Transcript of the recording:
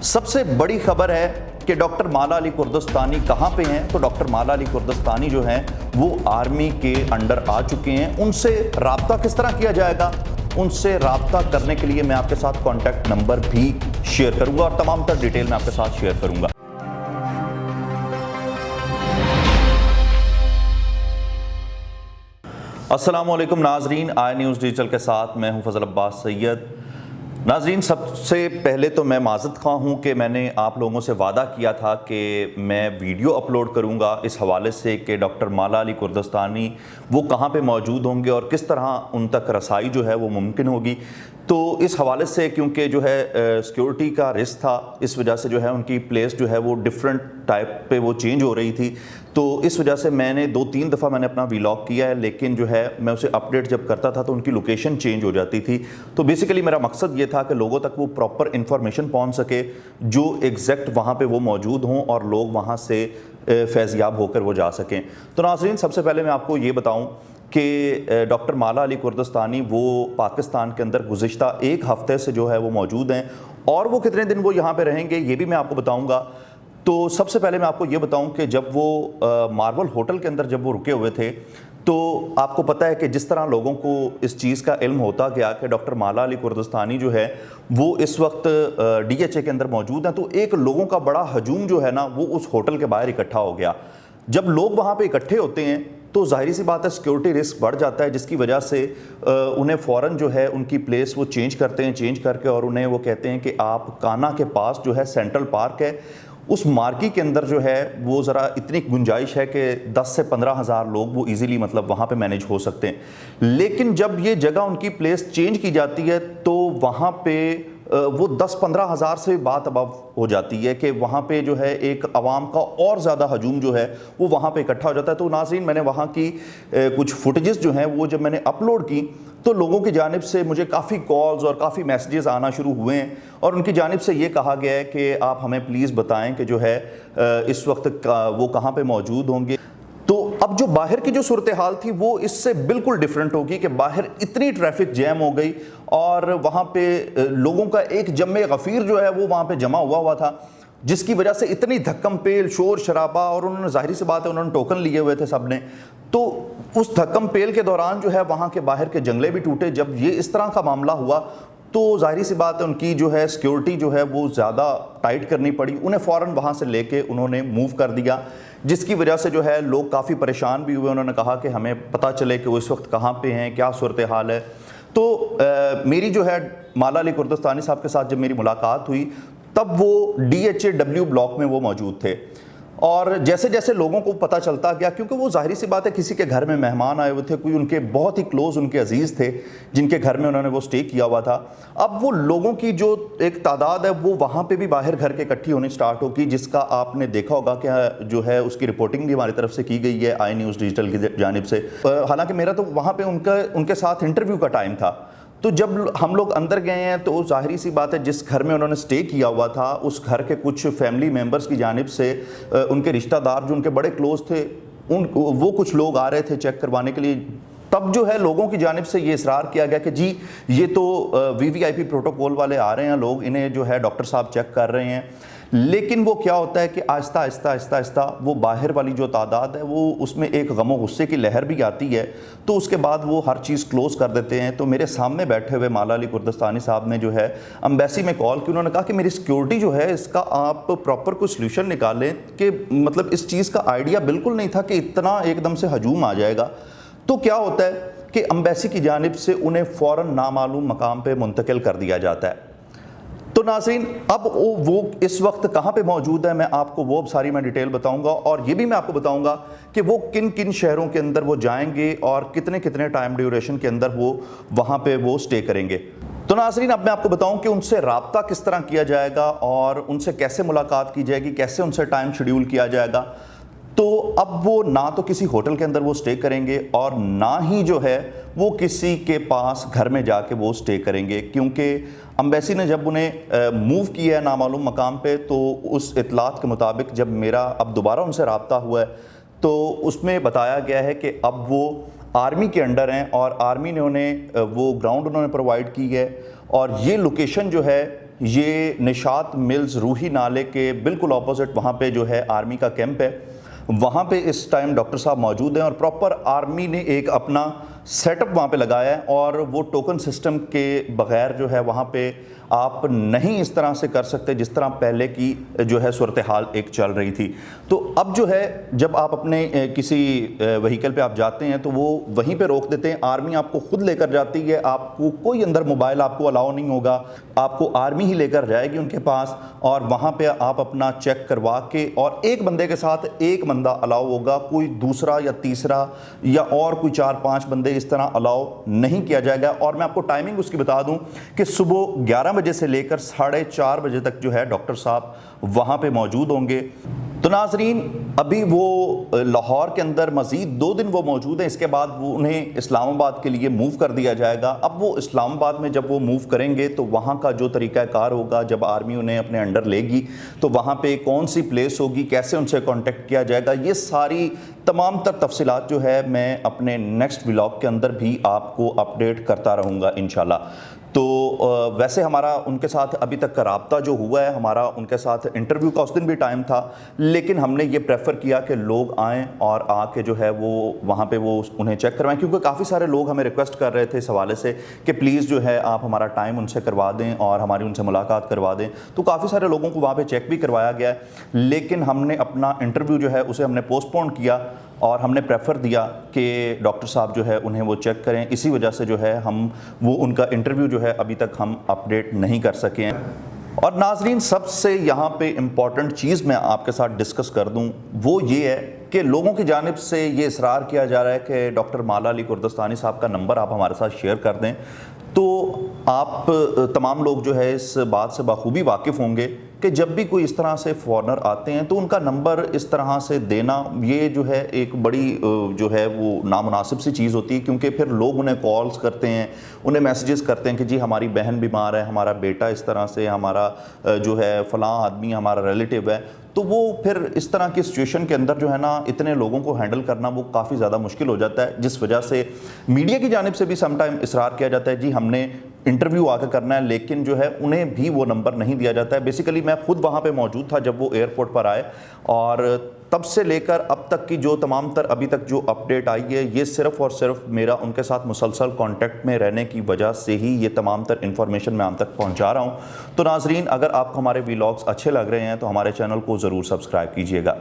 سب سے بڑی خبر ہے کہ ڈاکٹر مالا علی کردستانی کہاں پہ ہیں؟ تو ڈاکٹر مالا علی کردستانی جو ہیں وہ آرمی کے انڈر آ چکے ہیں۔ ان سے رابطہ کس طرح کیا جائے گا؟ ان سے رابطہ کرنے کے لیے میں آپ کے ساتھ کانٹیکٹ نمبر بھی شیئر کروں گا اور تمام تر ڈیٹیل میں آپ کے ساتھ شیئر کروں گا۔ السلام علیکم ناظرین، آئی نیوز ڈیجیٹل کے ساتھ میں ہوں فضل عباس سید۔ ناظرین، سب سے پہلے تو میں معذرت خواہ ہوں کہ میں نے آپ لوگوں سے وعدہ کیا تھا کہ میں ویڈیو اپلوڈ کروں گا اس حوالے سے کہ ڈاکٹر مالا علی کردستانی وہ کہاں پہ موجود ہوں گے اور کس طرح ان تک رسائی جو ہے وہ ممکن ہوگی۔ تو اس حوالے سے کیونکہ جو ہے سیکیورٹی کا رسک تھا، اس وجہ سے جو ہے ان کی پلیس جو ہے وہ ڈیفرنٹ ٹائپ پہ وہ چینج ہو رہی تھی، تو اس وجہ سے میں نے 2-3 دفعہ میں نے اپنا ویلاگ کیا ہے، لیکن جو ہے میں اسے اپڈیٹ جب کرتا تھا تو ان کی لوکیشن چینج ہو جاتی تھی۔ تو بیسیکلی میرا مقصد یہ تھا کہ لوگوں تک وہ پراپر انفارمیشن پہنچ سکے جو ایگزیکٹ وہاں پہ وہ موجود ہوں اور لوگ وہاں سے فیض یاب ہو کر وہ جا سکیں۔ تو ناظرین، سب سے پہلے میں آپ کو یہ بتاؤں کہ ڈاکٹر مالا علی کردستانی وہ پاکستان کے اندر گزشتہ 1 ہفتے سے جو ہے وہ موجود ہیں، اور وہ کتنے دن وہ یہاں پہ رہیں گے یہ بھی میں آپ کو بتاؤں گا۔ تو سب سے پہلے میں آپ کو یہ بتاؤں کہ جب وہ مارول ہوٹل کے اندر جب وہ رکے ہوئے تھے تو آپ کو پتہ ہے کہ جس طرح لوگوں کو اس چیز کا علم ہوتا گیا کہ ڈاکٹر مالا علی کردستانی جو ہے وہ اس وقت DHA کے اندر موجود ہیں، تو ایک لوگوں کا بڑا ہجوم جو ہے نا وہ اس ہوٹل کے باہر اکٹھا ہو گیا۔ جب لوگ وہاں پہ اکٹھے ہوتے ہیں تو ظاہری سی بات ہے سیکیورٹی رسک بڑھ جاتا ہے، جس کی وجہ سے انہیں فوراً جو ہے ان کی پلیس وہ چینج کرتے ہیں، چینج کر کے اور انہیں وہ کہتے ہیں کہ آپ کانا کے پاس جو ہے سینٹرل پارک ہے، اس مارکی کے اندر جو ہے وہ ذرا اتنی گنجائش ہے کہ 10 سے 15 ہزار لوگ وہ ایزیلی مطلب وہاں پہ مینیج ہو سکتے ہیں۔ لیکن جب یہ جگہ ان کی پلیس چینج کی جاتی ہے تو وہاں پہ وہ 10-15 ہزار سے بات ابو ہو جاتی ہے کہ وہاں پہ جو ہے ایک عوام کا اور زیادہ ہجوم جو ہے وہ وہاں پہ اکٹھا ہو جاتا ہے۔ تو ناظرین، میں نے وہاں کی کچھ فوٹیجز جو ہیں وہ جب میں نے اپلوڈ کی تو لوگوں کی جانب سے مجھے کافی کالز اور کافی میسیجز آنا شروع ہوئے ہیں، اور ان کی جانب سے یہ کہا گیا ہے کہ آپ ہمیں پلیز بتائیں کہ جو ہے اس وقت وہ کہاں پہ موجود ہوں گے۔ تو اب جو باہر کی جو صورتحال تھی وہ اس سے بالکل ڈیفرنٹ ہوگی کہ باہر اتنی ٹریفک جیم ہو گئی اور وہاں پہ لوگوں کا ایک جمع غفیر جو ہے وہ وہاں پہ جمع ہوا تھا، جس کی وجہ سے اتنی دھکم پیل، شور شرابہ، اور انہوں نے ظاہری سی بات ہے انہوں نے ٹوکن لیے ہوئے تھے سب نے، تو اس دھکم پیل کے دوران جو ہے وہاں کے باہر کے جنگلے بھی ٹوٹے۔ جب یہ اس طرح کا معاملہ ہوا تو ظاہری سی بات ہے ان کی جو ہے سیکیورٹی جو ہے وہ زیادہ ٹائٹ کرنی پڑی، انہیں فوراً وہاں سے لے کے انہوں نے موو کر دیا، جس کی وجہ سے جو ہے لوگ کافی پریشان بھی ہوئے۔ انہوں نے کہا کہ ہمیں پتہ چلے کہ وہ اس وقت کہاں پہ ہیں، کیا صورتحال ہے۔ تو میری جو ہے مالا علی کردستانی صاحب کے ساتھ جب میری ملاقات ہوئی تب وہ DHA بلاک میں وہ موجود تھے، اور جیسے جیسے لوگوں کو پتہ چلتا گیا، کیونکہ وہ ظاہری سی بات ہے کسی کے گھر میں مہمان آئے ہوئے تھے، کوئی ان کے بہت ہی کلوز ان کے عزیز تھے جن کے گھر میں انہوں نے وہ سٹے کیا ہوا تھا، اب وہ لوگوں کی جو ایک تعداد ہے وہ وہاں پہ بھی باہر گھر کے اکٹھی ہونی سٹارٹ ہوگی، جس کا آپ نے دیکھا ہوگا کہ جو ہے اس کی رپورٹنگ بھی ہماری طرف سے کی گئی ہے آئی نیوز ڈیجیٹل کی جانب سے۔ حالانکہ میرا تو وہاں پہ ان کے ساتھ انٹرویو کا ٹائم تھا، تو جب ہم لوگ اندر گئے ہیں تو ظاہری سی بات ہے جس گھر میں انہوں نے سٹے کیا ہوا تھا اس گھر کے کچھ فیملی ممبرز کی جانب سے ان کے رشتہ دار جو ان کے بڑے کلوز تھے وہ کچھ لوگ آ رہے تھے چیک کروانے کے لیے، تب جو ہے لوگوں کی جانب سے یہ اصرار کیا گیا کہ جی یہ تو VIP پروٹوکول والے آ رہے ہیں، لوگ انہیں جو ہے ڈاکٹر صاحب چیک کر رہے ہیں۔ لیکن وہ کیا ہوتا ہے کہ آہستہ آہستہ وہ باہر والی جو تعداد ہے وہ اس میں ایک غم و غصے کی لہر بھی آتی ہے، تو اس کے بعد وہ ہر چیز کلوز کر دیتے ہیں۔ تو میرے سامنے بیٹھے ہوئے مالا علی کردستانی صاحب نے جو ہے امبیسی میں کال کی، انہوں نے کہا کہ میری سیکیورٹی جو ہے اس کا آپ پراپر کوئی سلیوشن نکالیں، کہ مطلب اس چیز کا آئیڈیا بالکل نہیں تھا کہ اتنا ایک دم سے ہجوم آ جائے گا۔ تو کیا ہوتا ہے کہ امبیسی کی جانب سے انہیں فوراً نامعلوم مقام پہ منتقل کر دیا جاتا ہے۔ تو ناظرین، اب وہ اس وقت کہاں پہ موجود ہے میں آپ کو وہ ساری میں ڈیٹیل بتاؤں گا، اور یہ بھی میں آپ کو بتاؤں گا کہ وہ کن کن شہروں کے اندر وہ جائیں گے اور کتنے ٹائم ڈیوریشن کے اندر وہ وہاں پہ وہ سٹے کریں گے۔ تو ناظرین، اب میں آپ کو بتاؤں کہ ان سے رابطہ کس طرح کیا جائے گا اور ان سے کیسے ملاقات کی جائے گی، کیسے ان سے ٹائم شیڈیول کیا جائے گا۔ تو اب وہ نہ تو کسی ہوٹل کے اندر وہ سٹے کریں گے اور نہ ہی جو ہے وہ کسی کے پاس گھر میں جا کے وہ سٹے کریں گے، کیونکہ امبیسی نے جب انہیں موو کیا ہے نامعلوم مقام پہ تو اس اطلاعات کے مطابق جب میرا اب دوبارہ ان سے رابطہ ہوا ہے تو اس میں بتایا گیا ہے کہ اب وہ آرمی کے انڈر ہیں اور آرمی نے انہیں وہ گراؤنڈ انہوں نے پرووائڈ کی ہے، اور یہ لوکیشن جو ہے یہ نشاط ملز روحی نالے کے بالکل اپوزٹ وہاں پہ جو ہے آرمی کا کیمپ ہے. وہاں پہ اس ٹائم ڈاکٹر صاحب موجود ہیں اور پراپر آرمی نے ایک اپنا سیٹ اپ وہاں پہ لگایا ہے, اور وہ ٹوکن سسٹم کے بغیر جو ہے وہاں پہ آپ نہیں اس طرح سے کر سکتے جس طرح پہلے کی جو ہے صورتحال ایک چل رہی تھی. تو اب جو ہے جب آپ اپنے کسی وہیکل پہ آپ جاتے ہیں تو وہ وہیں پہ روک دیتے ہیں, آرمی آپ کو خود لے کر جاتی ہے, آپ کو کوئی اندر موبائل آپ کو الاؤ نہیں ہوگا, آپ کو آرمی ہی لے کر جائے گی ان کے پاس, اور وہاں پہ آپ اپنا چیک کروا کے, اور ایک بندے کے ساتھ ایک بندہ الاؤ ہوگا, کوئی دوسرا یا تیسرا یا اور کوئی 4-5 بندے اس طرح الاؤ نہیں کیا جائے گا. اور میں آپ کو ٹائمنگ اس کی بتا دوں کہ صبح 11 بجے سے لے کر 4:30 بجے تک جو ہے ڈاکٹر صاحب وہاں پہ موجود ہوں گے. تو ناظرین ابھی وہ لاہور کے اندر مزید 2 دن وہ موجود ہیں, اس کے بعد وہ انہیں اسلام آباد کے لیے موو کر دیا جائے گا. اب وہ اسلام آباد میں جب وہ موو کریں گے تو وہاں کا جو طریقہ کار ہوگا, جب آرمی انہیں اپنے انڈر لے گی تو وہاں پہ کون سی پلیس ہوگی, کیسے ان سے کانٹیکٹ کیا جائے گا, یہ ساری تمام تر تفصیلات جو ہے میں اپنے نیکسٹ ولاگ کے اندر بھی آپ کو اپڈیٹ کرتا رہوں گا انشاءاللہ. تو ویسے ہمارا ان کے ساتھ ابھی تک کا رابطہ جو ہوا ہے, ہمارا ان کے ساتھ انٹرویو کا اس دن بھی ٹائم تھا, لیکن ہم نے یہ پریفر کیا کہ لوگ آئیں اور آ کے جو ہے وہ وہاں پہ وہ انہیں چیک کروائیں, کیونکہ کافی سارے لوگ ہمیں ریکویسٹ کر رہے تھے اس حوالے سے کہ پلیز جو ہے آپ ہمارا ٹائم ان سے کروا دیں اور ہماری ان سے ملاقات کروا دیں. تو کافی سارے لوگوں کو وہاں پہ چیک بھی کروایا گیا ہے, لیکن ہم نے اپنا انٹرویو جو ہے اسے ہم نے پوسٹ پون کیا اور ہم نے پریفر دیا کہ ڈاکٹر صاحب جو ہے انہیں وہ چیک کریں. اسی وجہ سے جو ہے ہم وہ ان کا انٹرویو جو ہے ابھی تک ہم اپڈیٹ نہیں کر سکے ہیں. اور ناظرین سب سے یہاں پہ امپورٹنٹ چیز میں آپ کے ساتھ ڈسکس کر دوں وہ یہ ہے کہ لوگوں کی جانب سے یہ اصرار کیا جا رہا ہے کہ ڈاکٹر مالا علی کردستانی صاحب کا نمبر آپ ہمارے ساتھ شیئر کر دیں. تو آپ تمام لوگ جو ہے اس بات سے بخوبی واقف ہوں گے کہ جب بھی کوئی اس طرح سے فارنر آتے ہیں تو ان کا نمبر اس طرح سے دینا یہ جو ہے ایک بڑی جو ہے وہ نامناسب سی چیز ہوتی ہے, کیونکہ پھر لوگ انہیں کالز کرتے ہیں, انہیں میسیجز کرتے ہیں کہ جی ہماری بہن بیمار ہے, ہمارا بیٹا اس طرح سے, ہمارا جو ہے فلاں آدمی ہمارا ریلیٹیو ہے. تو وہ پھر اس طرح کی سچویشن کے اندر جو ہے نا اتنے لوگوں کو ہینڈل کرنا وہ کافی زیادہ مشکل ہو جاتا ہے, جس وجہ سے میڈیا کی جانب سے بھی سم ٹائم اصرار کیا جاتا ہے جی ہم نے انٹرویو آ کے کرنا ہے, لیکن جو ہے انہیں بھی وہ نمبر نہیں دیا جاتا ہے. بیسیکلی میں خود وہاں پہ موجود تھا جب وہ ایئرپورٹ پر آئے, اور تب سے لے کر اب تک کی جو تمام تر ابھی تک جو اپڈیٹ آئی ہے یہ صرف اور صرف میرا ان کے ساتھ مسلسل کانٹیکٹ میں رہنے کی وجہ سے ہی یہ تمام تر انفارمیشن میں آپ تک پہنچا رہا ہوں. تو ناظرین اگر آپ کو ہمارے ویلاگز اچھے لگ رہے ہیں تو ہمارے چینل کو ضرور سبسکرائب کیجیے گا.